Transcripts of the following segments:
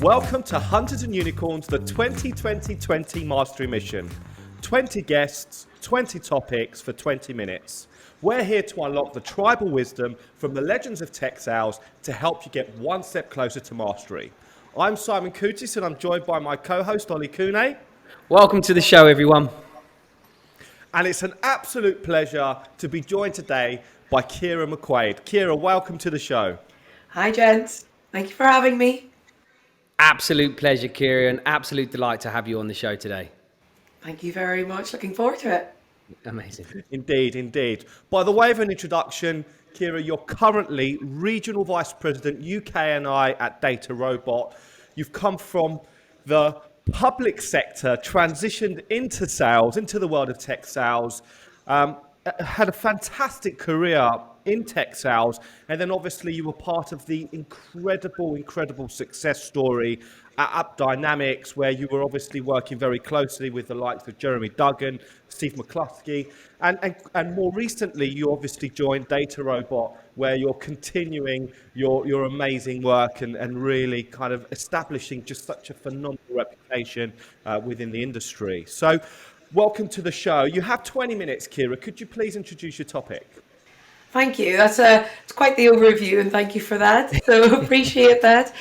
Welcome to Hunters and Unicorns, the 2020 Mastery Mission. 20 guests, 20 topics for 20 minutes. We're here to unlock the tribal wisdom from the legends of tech sales to help you get one step closer to mastery. I'm Simon Kutis and I'm joined by my co-host Ollie Kune. Welcome to the show, everyone. And it's an absolute pleasure to be joined today by Ceire McQuaid. Ceire, welcome to the show. Hi, gents. Thank you for having me. Absolute pleasure, Ceire, and absolute delight to have you on the show today. Thank you very much. Looking forward to it. Amazing. Indeed, indeed. By the way of an introduction, Ceire, you're currently Regional Vice President UK&I at DataRobot. You've come from the public sector, transitioned into sales, into the world of tech sales, had a fantastic career in tech sales, and then obviously you were part of the incredible success story at Dynamics, where you were obviously working very closely with the likes of Jeremy Duggan, Steve McCluskey, and more recently you obviously joined DataRobot, where you're continuing your amazing work and really kind of establishing just such a phenomenal reputation within the industry. So welcome to the show. You have 20 minutes, Ceire. Could you please introduce your topic? Thank you. It's quite the overview, and thank you for that. So appreciate that.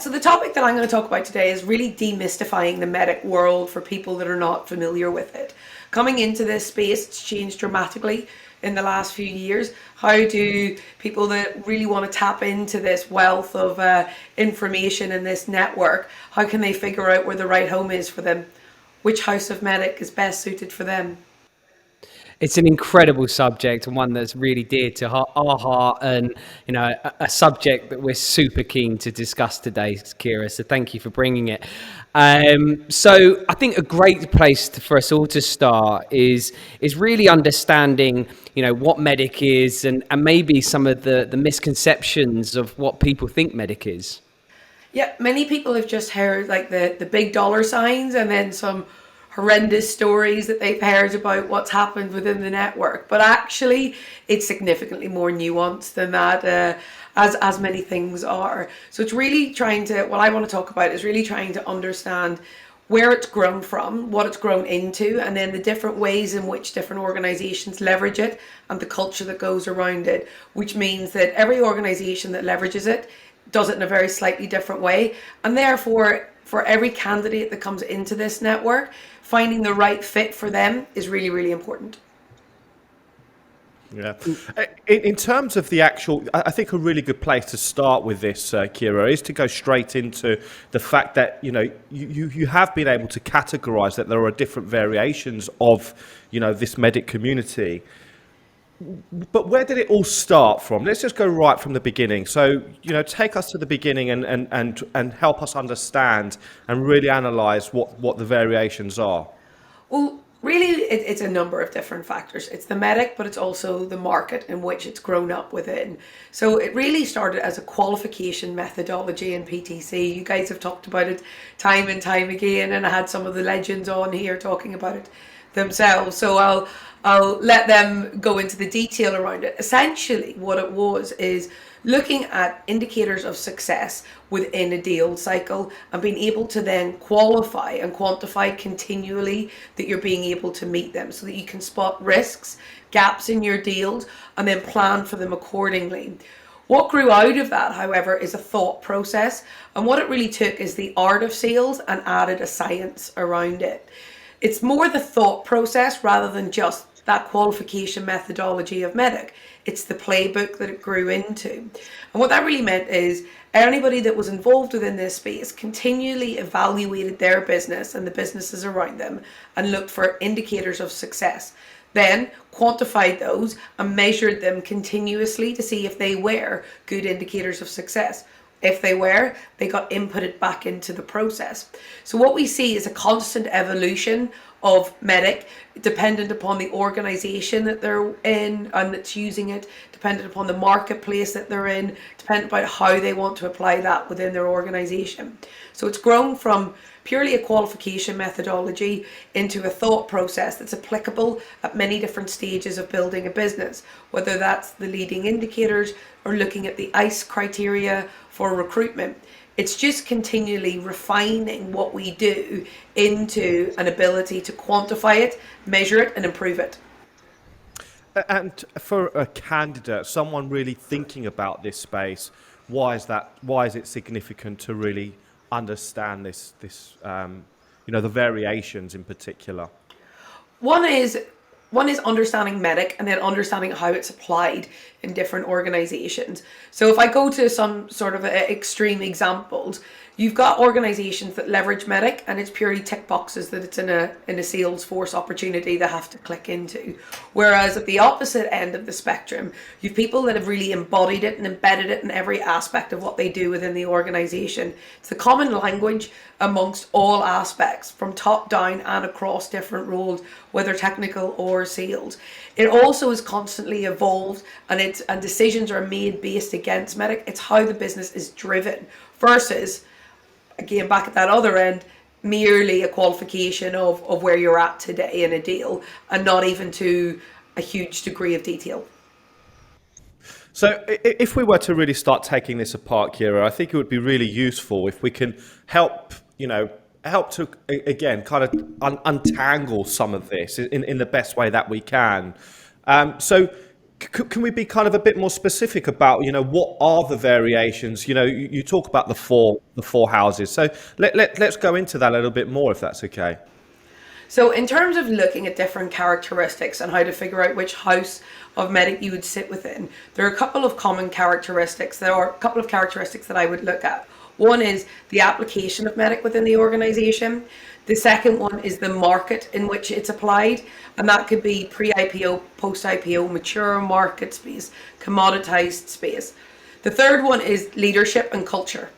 So the topic that I'm going to talk about today is really demystifying the MEDDIC world for people that are not familiar with it. Coming into this space, it's changed dramatically in the last few years. How do people that really want to tap into this wealth of information in this network, how can they figure out where the right home is for them? Which house of MEDDIC is best suited for them? It's an incredible subject and one that's really dear to our heart, and a subject that we're super keen to discuss today, Ceire. So thank you for bringing it. So I think a great place for us all to start is really understanding, what MEDDIC is and maybe some of the misconceptions of what people think MEDDIC is. Yeah, many people have just heard like the big dollar signs and then some horrendous stories that they've heard about what's happened within the network. But actually, it's significantly more nuanced than that, as many things are. So it's really what I want to talk about is really trying to understand where it's grown from, what it's grown into, and then the different ways in which different organizations leverage it and the culture that goes around it, which means that every organization that leverages it does it in a very slightly different way. And therefore, for every candidate that comes into this network, finding the right fit for them is really, really important. Yeah. In terms of the actual, I think a really good place to start with this, Ceire, is to go straight into the fact that, you have been able to categorize that there are different variations of, this MEDDIC community. But where did it all start from? Let's just go right from the beginning. So, take us to the beginning and help us understand and really analyze what the variations are. Well, really, it's a number of different factors. It's the MEDDIC, but it's also the market in which it's grown up within. So it really started as a qualification methodology in PTC. You guys have talked about it time and time again, and I had some of the legends on here talking about it themselves. So I'll let them go into the detail around it. Essentially, what it was is looking at indicators of success within a deal cycle and being able to then qualify and quantify continually that you're being able to meet them so that you can spot risks, gaps in your deals, and then plan for them accordingly. What grew out of that, however, is a thought process. And what it really took is the art of sales and added a science around it. It's more the thought process rather than just that qualification methodology of MEDDIC. It's the playbook that it grew into. And what that really meant is anybody that was involved within this space continually evaluated their business and the businesses around them and looked for indicators of success. Then quantified those and measured them continuously to see if they were good indicators of success. If they were, they got inputted back into the process. So what we see is a constant evolution of MEDDIC, dependent upon the organization that they're in and that's using it, dependent upon the marketplace that they're in, dependent about how they want to apply that within their organization. So it's grown from purely a qualification methodology into a thought process that's applicable at many different stages of building a business, whether that's the leading indicators or looking at the ICE criteria for recruitment. It's just continually refining what we do into an ability to quantify it, measure it, and improve it. And for a candidate, someone really thinking about this space, why is that? Why is it significant to really understand the variations in particular? One is one is understanding MEDDIC and then understanding how it's applied in different organizations. So if I go to some sort of extreme examples, you've got organizations that leverage MEDDIC and it's purely tick boxes that it's in a Salesforce opportunity they have to click into. Whereas at the opposite end of the spectrum, you've people that have really embodied it and embedded it in every aspect of what they do within the organization. It's the common language amongst all aspects, from top down and across different roles, whether technical or sales. It also is constantly evolved, and decisions are made based against MEDDIC. It's how the business is driven versus, again, back at that other end, merely a qualification of where you're at today in a deal, and not even to a huge degree of detail. So if we were to really start taking this apart, Kira, I think it would be really useful if we can help to, again, kind of untangle some of this in the best way that we can. So can we be kind of a bit more specific about, what are the variations? You talk about the four houses. So let's go into that a little bit more, if that's okay. So in terms of looking at different characteristics and how to figure out which house of MEDDIC you would sit within, there are a couple of common characteristics. There are a couple of characteristics that I would look at. One is the application of MEDDIC within the organization. The second one is the market in which it's applied, and that could be pre-IPO, post-IPO, mature market space, commoditized space. The third one is leadership and culture.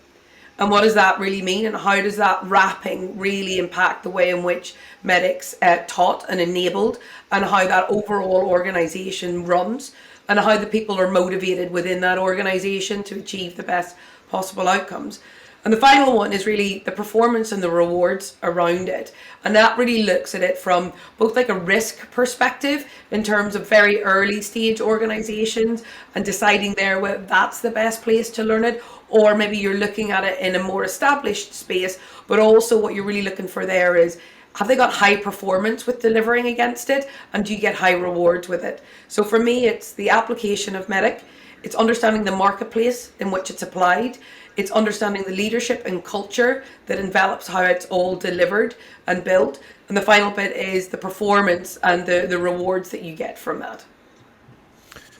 And what does that really mean, and how does that wrapping really impact the way in which MEDDIC's taught and enabled, and how that overall organization runs, and how the people are motivated within that organization to achieve the best possible outcomes. And the final one is really the performance and the rewards around it. And that really looks at it from both like a risk perspective in terms of very early stage organizations and deciding there whether that's the best place to learn it, or maybe you're looking at it in a more established space, but also what you're really looking for there is, have they got high performance with delivering against it, and do you get high rewards with it? So for me, it's the application of MEDDIC, it's understanding the marketplace in which it's applied, it's understanding the leadership and culture that envelops how it's all delivered and built, and the final bit is the performance and the rewards that you get from that.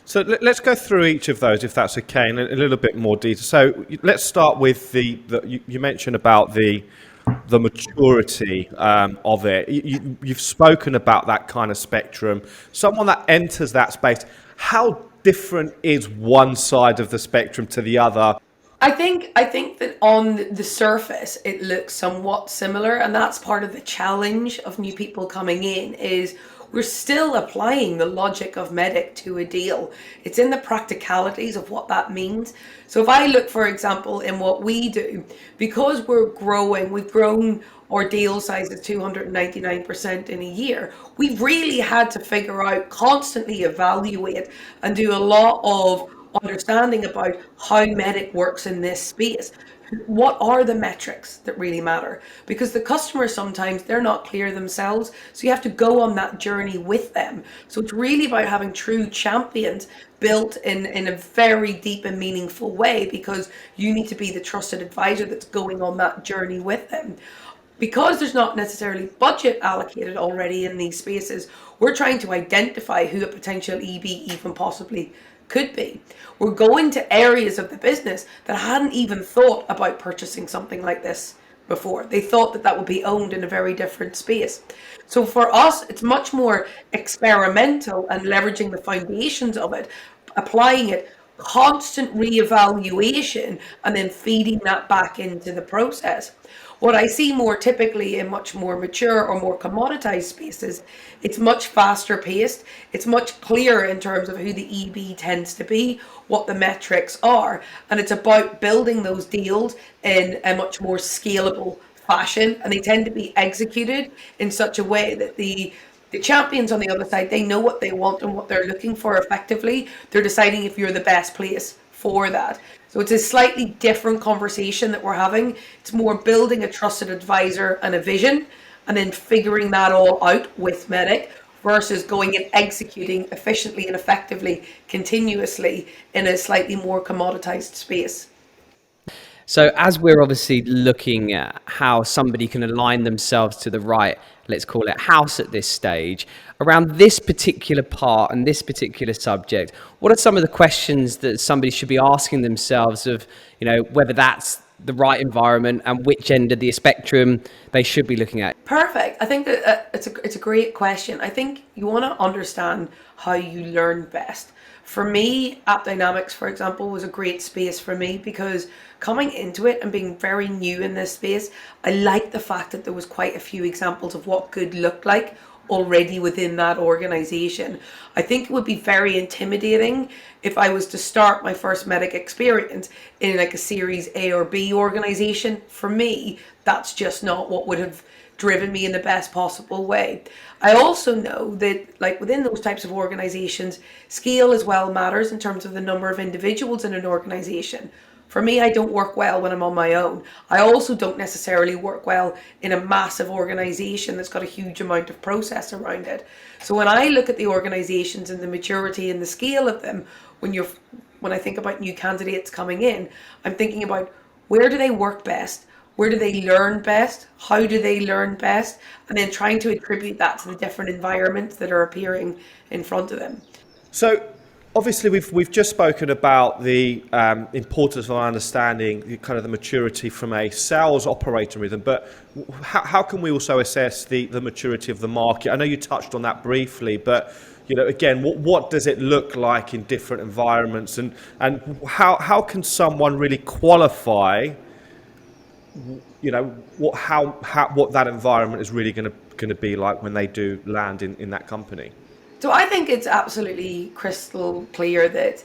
So let's go through each of those, if that's okay, in a little bit more detail. So let's start with you mentioned about the maturity of it. You've spoken about that kind of spectrum. Someone that enters that space, how different is one side of the spectrum to the other? I think that on the surface it looks somewhat similar, and that's part of the challenge of new people coming in is we're still applying the logic of MEDDIC to a deal. It's in the practicalities of what that means. So if I look, for example, in what we do, because we've grown our deal size at 299% in a year, we've really had to figure out, constantly evaluate, and do a lot of understanding about how MEDDIC works in this space. What are the metrics that really matter? Because the customers sometimes, they're not clear themselves, so you have to go on that journey with them. So it's really about having true champions built in a very deep and meaningful way, because you need to be the trusted advisor that's going on that journey with them. Because there's not necessarily budget allocated already in these spaces, we're trying to identify who a potential EB even possibly could be. We're going to areas of the business that hadn't even thought about purchasing something like this before. They thought that would be owned in a very different space. So for us, it's much more experimental and leveraging the foundations of it, applying it, constant reevaluation, and then feeding that back into the process. What I see more typically in much more mature or more commoditized spaces, it's much faster paced. It's much clearer in terms of who the EB tends to be, what the metrics are, and it's about building those deals in a much more scalable fashion, and they tend to be executed in such a way that the champions on the other side, they know what they want and what they're looking for effectively. They're deciding if you're the best place for that. So it's a slightly different conversation that we're having. It's more building a trusted advisor and a vision, and then figuring that all out with MEDDIC versus going and executing efficiently and effectively, continuously in a slightly more commoditized space. So as we're obviously looking at how somebody can align themselves to the right, let's call it house at this stage, around this particular part and this particular subject, what are some of the questions that somebody should be asking themselves of, whether that's the right environment and which end of the spectrum they should be looking at? Perfect. I think that it's a great question. I think you want to understand how you learn best. For me, App Dynamics, for example, was a great space for me because coming into it and being very new in this space, I liked the fact that there was quite a few examples of what good looked like already within that organization. I think it would be very intimidating if I was to start my first MEDDIC experience in like a Series A or B organization. For me, that's just not what would have driven me in the best possible way. I also know that like within those types of organizations, scale as well matters in terms of the number of individuals in an organization. For me, I don't work well when I'm on my own. I also don't necessarily work well in a massive organization that's got a huge amount of process around it. So when I look at the organizations and the maturity and the scale of them, when I think about new candidates coming in, I'm thinking about where do they work best? Where do they learn best? How do they learn best? And then trying to attribute that to the different environments that are appearing in front of them. So obviously we've just spoken about the importance of understanding kind of the maturity from a sales operator rhythm, but how can we also assess the maturity of the market? I know you touched on that briefly, but again, what does it look like in different environments, and how can someone really qualify what that environment is really going to be like when they do land in that company? So I think it's absolutely crystal clear that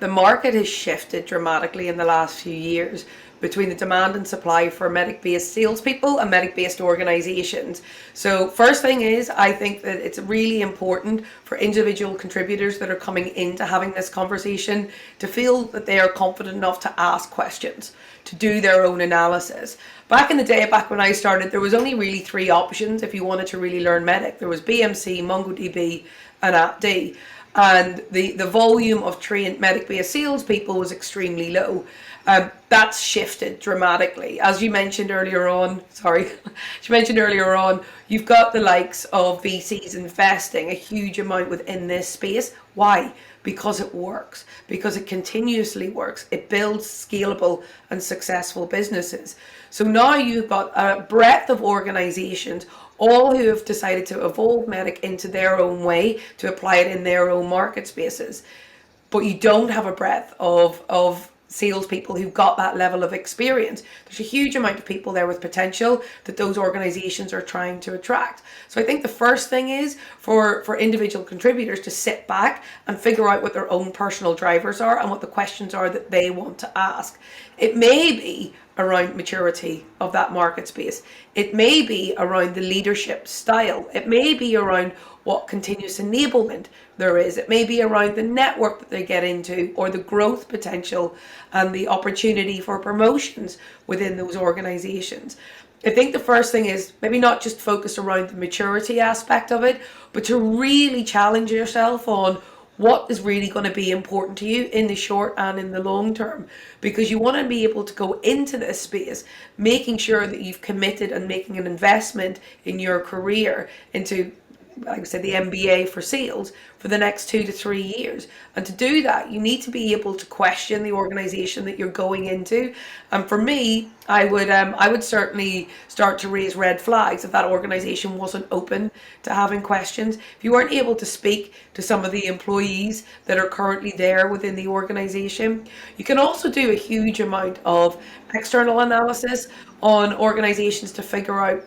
the market has shifted dramatically in the last few years between the demand and supply for MEDDIC-based salespeople and MEDDIC-based organizations. So first thing is, I think that it's really important for individual contributors that are coming into having this conversation to feel that they are confident enough to ask questions, to do their own analysis. Back in the day, back when I started, there was only really 3 options if you wanted to really learn MEDDIC. There was BMC, MongoDB, and AppD. And the volume of trained MEDDIC-based salespeople was extremely low. That's shifted dramatically. As you mentioned earlier on, you've got the likes of VCs investing a huge amount within this space. Why? Because it works, because it continuously works. It builds scalable and successful businesses. So now you've got a breadth of organizations, all who have decided to evolve MEDDIC into their own way, to apply it in their own market spaces. But you don't have a breadth of salespeople who've got that level of experience. There's a huge amount of people there with potential that those organizations are trying to attract. So I think the first thing is for individual contributors to sit back and figure out what their own personal drivers are and what the questions are that they want to ask. It may be around maturity of that market space. It may be around the leadership style. It may be around what continuous enablement there is. It may be around the network that they get into, or the growth potential and the opportunity for promotions within those organizations. I think the first thing is maybe not just focus around the maturity aspect of it, but to really challenge yourself on what is really going to be important to you in the short and in the long term, because you want to be able to go into this space making sure that you've committed and making an investment in your career into, like I said, the MBA for sales for the next 2 to 3 years. And to do that, you need to be able to question the organization that you're going into. And for me, I would certainly start to raise red flags if that organization wasn't open to having questions. If you weren't able to speak to some of the employees that are currently there within the organization. You can also do a huge amount of external analysis on organizations to figure out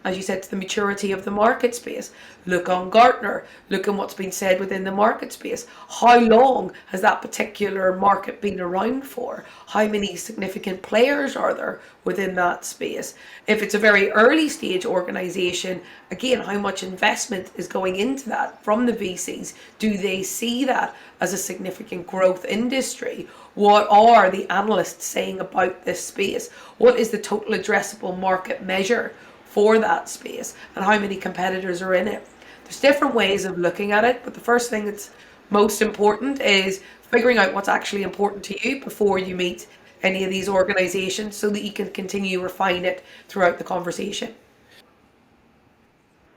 as you said, to the maturity of the market space. Look on Gartner, look on what's been said within the market space. How long has that particular market been around for? How many significant players are there within that space? If it's a very early stage organization, again, how much investment is going into that from the VCs? Do they see that as a significant growth industry? What are the analysts saying about this space? What is the total addressable market measure for that space, and how many competitors are in it? There's different ways of looking at it, but the first thing that's most important is figuring out what's actually important to you before you meet any of these organizations, so that you can continue to refine it throughout the conversation.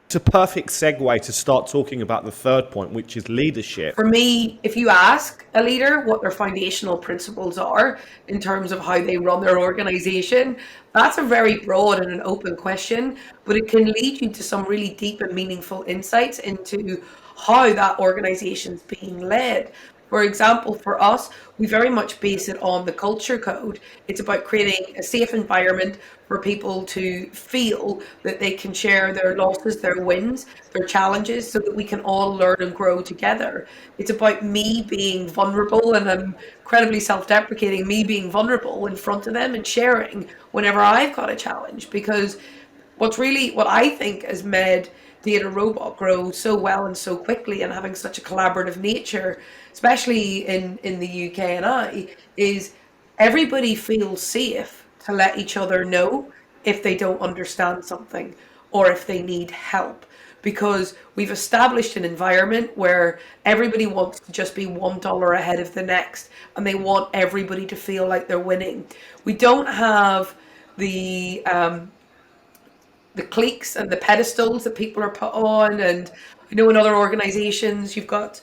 It's a perfect segue to start talking about the third point, which is leadership. For me, if you ask a leader what their foundational principles are in terms of how they run their organization, that's a very broad and an open question, but it can lead you to some really deep and meaningful insights into how that organization's being led. For example, for us, we very much base it on the culture code. It's about creating a safe environment for people to feel that they can share their losses, their wins, their challenges, so that we can all learn and grow together. It's about me being vulnerable, and I'm incredibly self-deprecating, me being vulnerable in front of them and sharing whenever I've got a challenge. Because what I think has made DataRobot grow so well and so quickly, and having such a collaborative nature, especially in the UK&I, is everybody feels safe to let each other know if they don't understand something or if they need help, because we've established an environment where everybody wants to just be $1 ahead of the next, and they want everybody to feel like they're winning. We don't have the cliques and the pedestals that people are put on. And I know in other organizations, you've got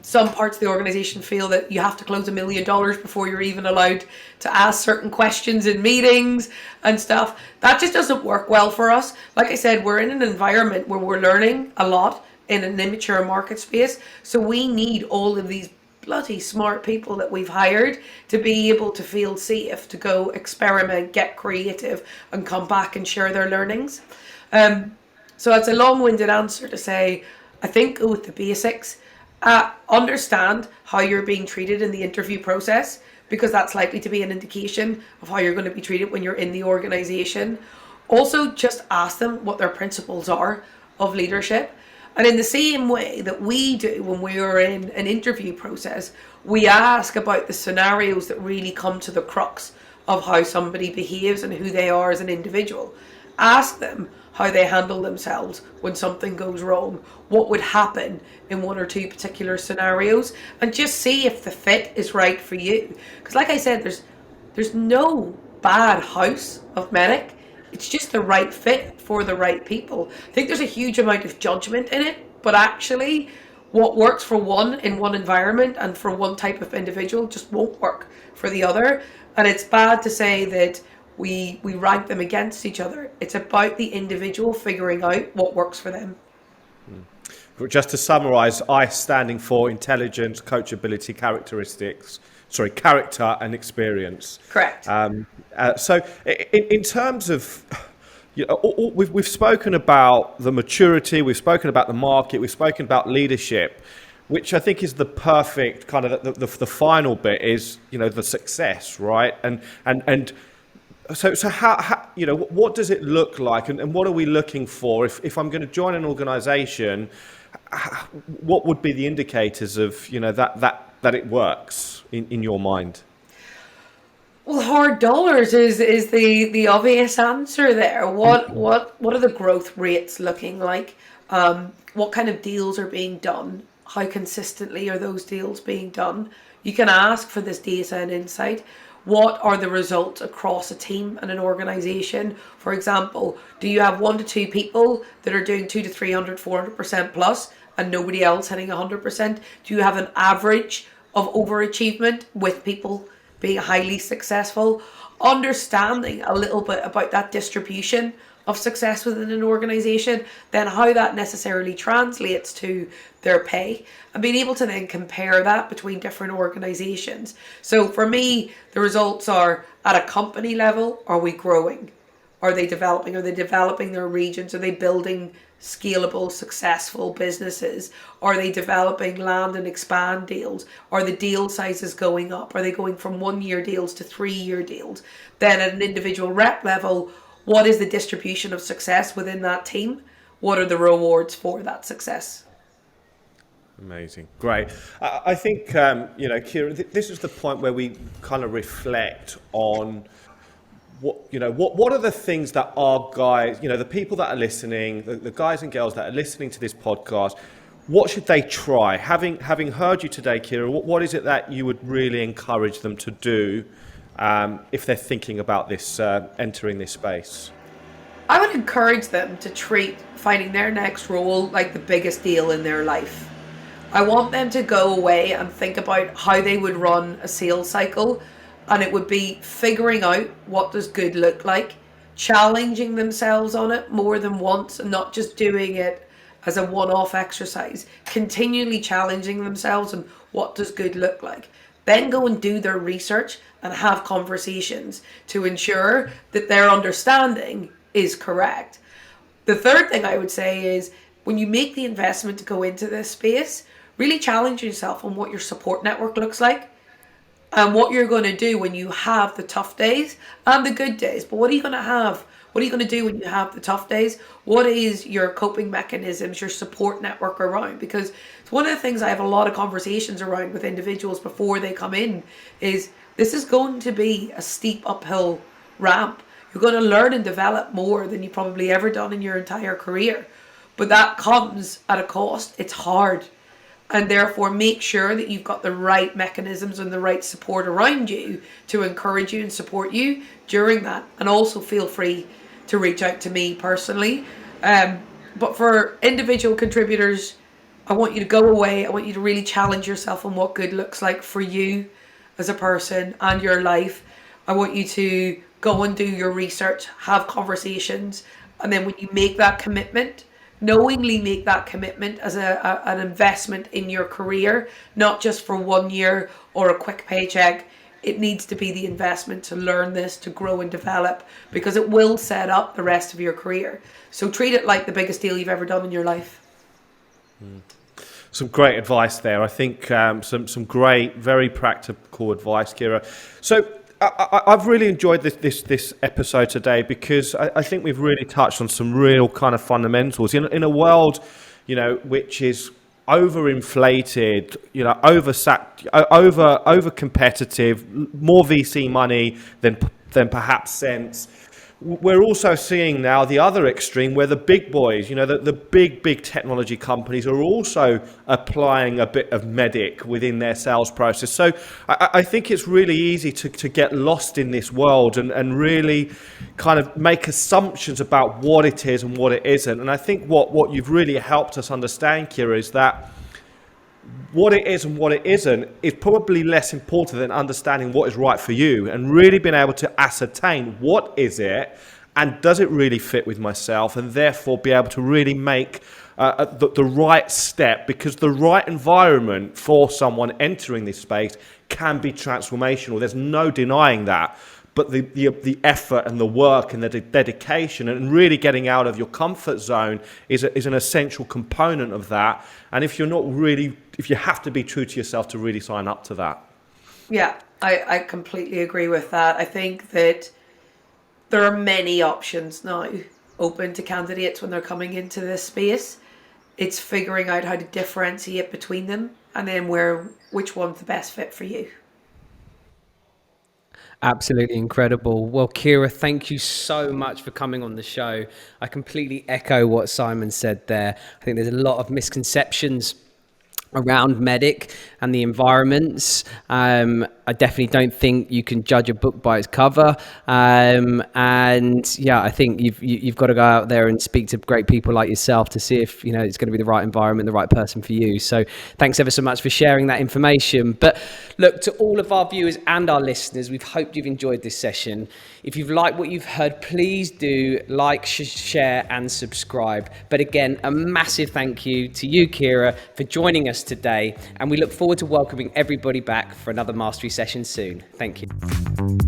some parts of the organization feel that you have to close $1 million before you're even allowed to ask certain questions in meetings and stuff. That just doesn't work well for us. Like I said, we're in an environment where we're learning a lot in an immature market space. So we need all of these bloody smart people that we've hired to be able to feel safe to go experiment, get creative, and come back and share their learnings. So that's a long-winded answer to say, I think go with the basics. Understand how you're being treated in the interview process, because that's likely to be an indication of how you're going to be treated when you're in the organization. Also, just ask them what their principles are of leadership. And in the same way that we do when we are in an interview process, we ask about the scenarios that really come to the crux of how somebody behaves and who they are as an individual. Ask them how they handle themselves when something goes wrong, what would happen in one or two particular scenarios, and just see if the fit is right for you. Because like I said, there's no bad house of MEDDIC. It's just the right fit for the right people. I think there's a huge amount of judgment in it, but actually what works for one in one environment and for one type of individual just won't work for the other. And it's bad to say that we rank them against each other. It's about the individual figuring out what works for them. Just to summarize, I standing for intelligence, coachability, character and experience. Correct. So in terms of, we've spoken about the maturity, we've spoken about the market, we've spoken about leadership, which I think is the perfect kind of the final bit is, the success, right? And so how what does it look like, and what are we looking for? If I'm going to join an organization, what would be the indicators of, that it works in your mind? Well, hard dollars is the obvious answer there. What are the growth rates looking like? What kind of deals are being done? How consistently are those deals being done? You can ask for this data and insight. What are the results across a team and an organization? For example, do you have 1 to 2 people that are doing 200 to 300, 400% plus and nobody else hitting 100%? Do you have an average of overachievement with people being highly successful? Understanding a little bit about that distribution of success within an organization, then how that necessarily translates to their pay, and being able to then compare that between different organizations. So for me, the results are at a company level, are we growing? are they developing? Are they developing their regions? Are they building scalable, successful businesses? Are they developing land and expand deals? Are the deal sizes going up? Are they going from 1-year deals to 3-year deals? Then at an individual rep level, what is the distribution of success within that team? What are the rewards for that success? Amazing. Great. I think, Ciara, this is the point where we kind of reflect on what are the things that our guys, the people that are listening, the guys and girls that are listening to this podcast, what should they try? Having heard you today, Ciara, what is it that you would really encourage them to do if they're thinking about this, entering this space? I would encourage them to treat finding their next role like the biggest deal in their life. I want them to go away and think about how they would run a sales cycle, and it would be figuring out what does good look like, challenging themselves on it more than once, and not just doing it as a one-off exercise, continually challenging themselves and what does good look like. Then go and do their research and have conversations to ensure that their understanding is correct. The third thing I would say is when you make the investment to go into this space, really challenge yourself on what your support network looks like and what you're going to do when you have the tough days and the good days. But what are you going to have? What are you going to do when you have the tough days? What is your coping mechanisms, your support network around? Because it's one of the things I have a lot of conversations around with individuals before they come in is this is going to be a steep uphill ramp. You're going to learn and develop more than you've probably ever done in your entire career. But that comes at a cost. It's hard. And therefore make sure that you've got the right mechanisms and the right support around you to encourage you and support you during that. And also feel free to reach out to me personally. But for individual contributors, I want you to go away. I want you to really challenge yourself on what good looks like for you as a person and your life. I want you to go and do your research, have conversations, and then when you make that commitment, knowingly make that commitment as an investment in your career, not just for 1 year or a quick paycheck. It needs to be the investment to learn this, to grow and develop, because it will set up the rest of your career. So treat it like the biggest deal you've ever done in your life. Some great advice there. I think some great, very practical advice, Ciara. So I've really enjoyed this episode today because I think we've really touched on some real kind of fundamentals in a world, which is overinflated, over competitive, more VC money than perhaps sense. We're also seeing now the other extreme where the big boys, the big technology companies are also applying a bit of MEDDIC within their sales process. So I think it's really easy to get lost in this world and really kind of make assumptions about what it is and what it isn't. And I think what you've really helped us understand, Ciara, is that what it is and what it isn't is probably less important than understanding what is right for you and really being able to ascertain what is it and does it really fit with myself, and therefore be able to really make the right step, because the right environment for someone entering this space can be transformational. There's no denying that. But the effort and the work and the dedication and really getting out of your comfort zone is an essential component of that. And if you have to be true to yourself to really sign up to that. Yeah, I completely agree with that. I think that there are many options now open to candidates when they're coming into this space. It's figuring out how to differentiate between them and then which one's the best fit for you. Absolutely incredible. Well, Ciara, thank you so much for coming on the show. I completely echo what Simon said there. I think there's a lot of misconceptions around MEDDIC and the environments. I definitely don't think you can judge a book by its cover. And yeah, I think you've got to go out there and speak to great people like yourself to see if it's going to be the right environment, the right person for you. So thanks ever so much for sharing that information. But look, to all of our viewers and our listeners, we've hoped you've enjoyed this session. If you've liked what you've heard, please do like, share and subscribe. But again, a massive thank you to you, Ciara, for joining us today. And we look forward to welcoming everybody back for another mastery session soon. Thank you.